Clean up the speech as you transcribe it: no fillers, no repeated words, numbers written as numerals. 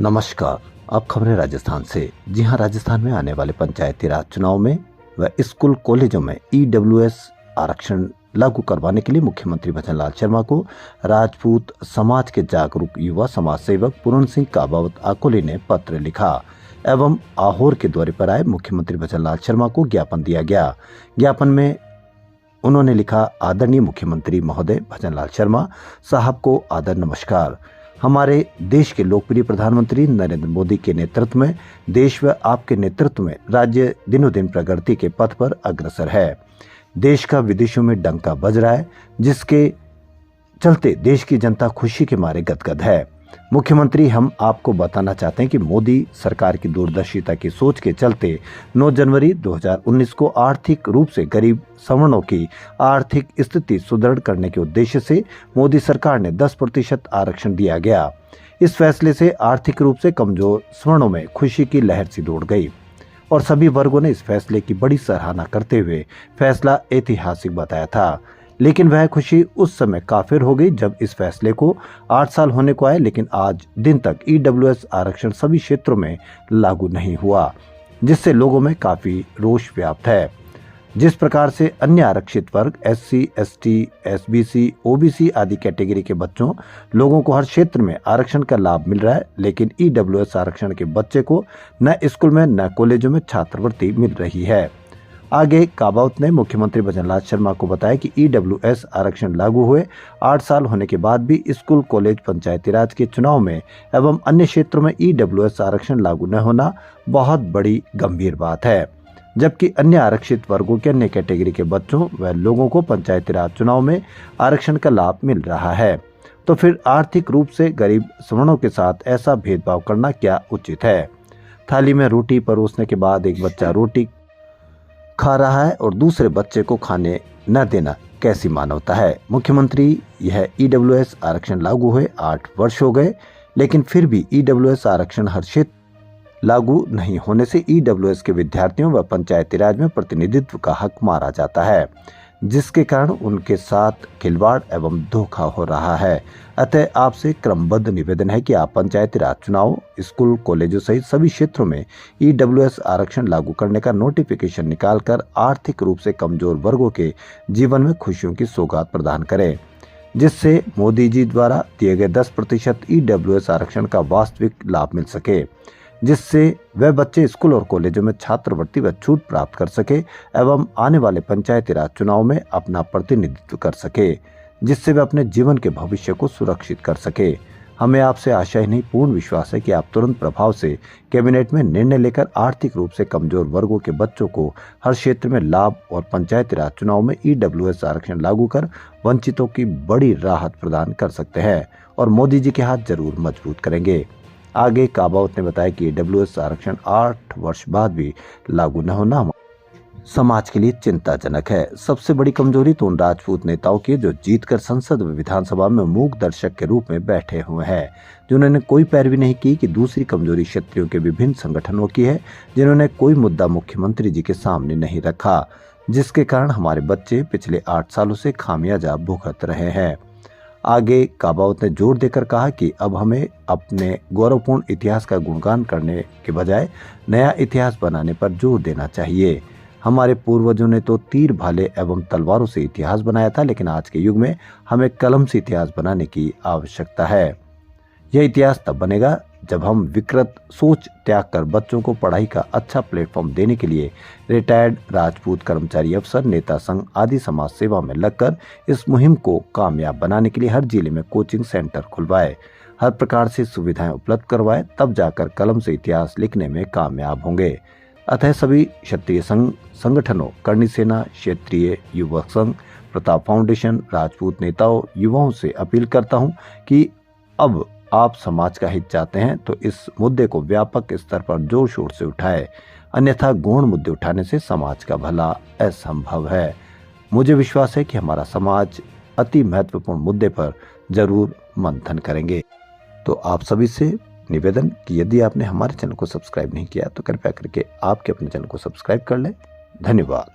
नमस्कार। अब खबरें राजस्थान से। जी हां, राजस्थान में आने वाले पंचायती राज चुनाव में व स्कूल कॉलेजों में ईडब्ल्यूएस आरक्षण लागू करवाने के लिए मुख्यमंत्री भजनलाल शर्मा को राजपूत समाज के जागरूक युवा समाज सेवक पूर्ण सिंह काबावत आकोली ने पत्र लिखा एवं आहोर के दौरे पर आए मुख्यमंत्री भजनलाल शर्मा को ज्ञापन दिया गया। ज्ञापन में उन्होंने लिखा, आदरणीय मुख्यमंत्री महोदय भजनलाल शर्मा साहब को आदर नमस्कार। हमारे देश के लोकप्रिय प्रधानमंत्री नरेंद्र मोदी के नेतृत्व में देश व आपके नेतृत्व में राज्य दिनों दिन प्रगति के पथ पर अग्रसर है। देश का विदेशों में डंका बज रहा है, जिसके चलते देश की जनता खुशी के मारे गदगद है। मुख्यमंत्री, हम आपको बताना चाहते हैं कि मोदी सरकार की दूरदर्शिता की सोच के चलते 9 जनवरी 2019 को आर्थिक रूप से गरीब सवर्णों की आर्थिक स्थिति सुदृढ़ करने के उद्देश्य से मोदी सरकार ने 10% आरक्षण दिया गया। इस फैसले से आर्थिक रूप से कमजोर सवर्णों में खुशी की लहर सी दौड़ गई और सभी वर्गों ने इस फैसले की बड़ी सराहना करते हुए फैसला ऐतिहासिक बताया था। लेकिन वह खुशी उस समय काफिर हो गई जब इस फैसले को 8 साल होने को आए, लेकिन आज दिन तक ईडब्ल्यूएस आरक्षण सभी क्षेत्रों में लागू नहीं हुआ, जिससे लोगों में काफी रोष व्याप्त है। जिस प्रकार से अन्य आरक्षित वर्ग एससी, एसटी, एसबीसी, ओबीसी आदि कैटेगरी के बच्चों लोगों को हर क्षेत्र में आरक्षण का लाभ मिल रहा है, लेकिन ईडब्ल्यूएस आरक्षण के बच्चे को न स्कूल में न कॉलेजों में छात्रवृत्ति मिल रही है। आगे काबावत ने मुख्यमंत्री भजनलाल शर्मा को बताया कि ईडब्ल्यूएस आरक्षण लागू हुए 8 साल होने के बाद भी स्कूल, कॉलेज, पंचायती राज के चुनाव में एवं अन्य क्षेत्रों में ईडब्ल्यूएस आरक्षण लागू न होना बहुत बड़ी गंभीर बात है, जबकि अन्य आरक्षित वर्गों के अन्य कैटेगरी के बच्चों व लोगों को पंचायती राज चुनाव में आरक्षण का लाभ मिल रहा है। तो फिर आर्थिक रूप से गरीब सवर्णों के साथ ऐसा भेदभाव करना क्या उचित है? थाली में रोटी परोसने के बाद एक बच्चा रोटी खा रहा है और दूसरे बच्चे को खाने न देना कैसी मानवता है? मुख्यमंत्री, यह ईडब्ल्यूएस आरक्षण लागू हुए 8 वर्ष हो गए, लेकिन फिर भी ईडब्ल्यूएस आरक्षण हर क्षेत्र लागू नहीं होने से ईडब्ल्यूएस के विद्यार्थियों व पंचायती राज में प्रतिनिधित्व का हक मारा जाता है, जिसके कारण उनके साथ खिलवाड़ एवं धोखा हो रहा है। अतः आपसे क्रमबद्ध निवेदन है कि आप पंचायती राज चुनाव, स्कूल, कॉलेजों सहित सभी क्षेत्रों में ईडब्ल्यूएस आरक्षण लागू करने का नोटिफिकेशन निकालकर आर्थिक रूप से कमजोर वर्गों के जीवन में खुशियों की सौगात प्रदान करें, जिससे मोदी जी द्वारा दिए गए 10% ईडब्ल्यूएस आरक्षण का वास्तविक लाभ मिल सके, जिससे वह बच्चे स्कूल और कॉलेजों में छात्रवृत्ति व छूट प्राप्त कर सके एवं आने वाले पंचायती राज चुनाव में अपना प्रतिनिधित्व कर सके, जिससे वे अपने जीवन के भविष्य को सुरक्षित कर सके। हमें आपसे आशा ही नहीं, पूर्ण विश्वास है कि आप तुरंत प्रभाव से कैबिनेट में निर्णय लेकर आर्थिक रूप से कमजोर वर्गों के बच्चों को हर क्षेत्र में लाभ और पंचायती राज चुनाव में ईडब्ल्यूएस आरक्षण लागू कर वंचितों की बड़ी राहत प्रदान कर सकते हैं और मोदी जी के हाथ जरूर मजबूत करेंगे। आगे काबावत ने बताया कि ईडब्ल्यूएस आरक्षण 8 वर्ष बाद भी लागू न होना समाज के लिए चिंताजनक है। सबसे बड़ी कमजोरी तो उन राजपूत नेताओं की जो जीतकर संसद व विधानसभा में मूक दर्शक के रूप में बैठे हुए हैं, जिन्होंने कोई पैरवी नहीं की। कि दूसरी कमजोरी क्षत्रियों के विभिन्न संगठनों की है, जिन्होंने कोई मुद्दा मुख्यमंत्री जी के सामने नहीं रखा, जिसके कारण हमारे बच्चे पिछले 8 सालों से खामियाजा भुगत रहे हैं। आगे काबावत ने जोर देकर कहा कि अब हमें अपने गौरवपूर्ण इतिहास का गुणगान करने के बजाय नया इतिहास बनाने पर जोर देना चाहिए। हमारे पूर्वजों ने तो तीर, भाले एवं तलवारों से इतिहास बनाया था, लेकिन आज के युग में हमें कलम से इतिहास बनाने की आवश्यकता है। यह इतिहास तब बनेगा जब हम विकृत सोच त्याग कर बच्चों को पढ़ाई का अच्छा प्लेटफॉर्म देने के लिए रिटायर्ड राजपूत कर्मचारी अफसर, नेता संघ आदि समाज सेवा में लगकर इस मुहिम को कामयाब बनाने के लिए हर जिले में कोचिंग सेंटर खुलवाए, हर प्रकार से सुविधाएं उपलब्ध करवाए, तब जाकर कलम से इतिहास लिखने में कामयाब होंगे। अतः सभी क्षत्रिय संगठनों, करणी सेना, क्षेत्रीय युवक संघ, प्रताप फाउंडेशन, राजपूत नेताओं, युवाओं से अपील करता हूं कि अब आप समाज का हित चाहते हैं तो इस मुद्दे को व्यापक स्तर पर जोर शोर से उठाएं, अन्यथा गौण मुद्दे उठाने से समाज का भला असंभव है। मुझे विश्वास है कि हमारा समाज अति महत्वपूर्ण मुद्दे पर जरूर मंथन करेंगे। तो आप सभी से निवेदन कि यदि आपने हमारे चैनल को सब्सक्राइब नहीं किया तो कृपया करके आपके अपने चैनल को सब्सक्राइब कर लें। धन्यवाद।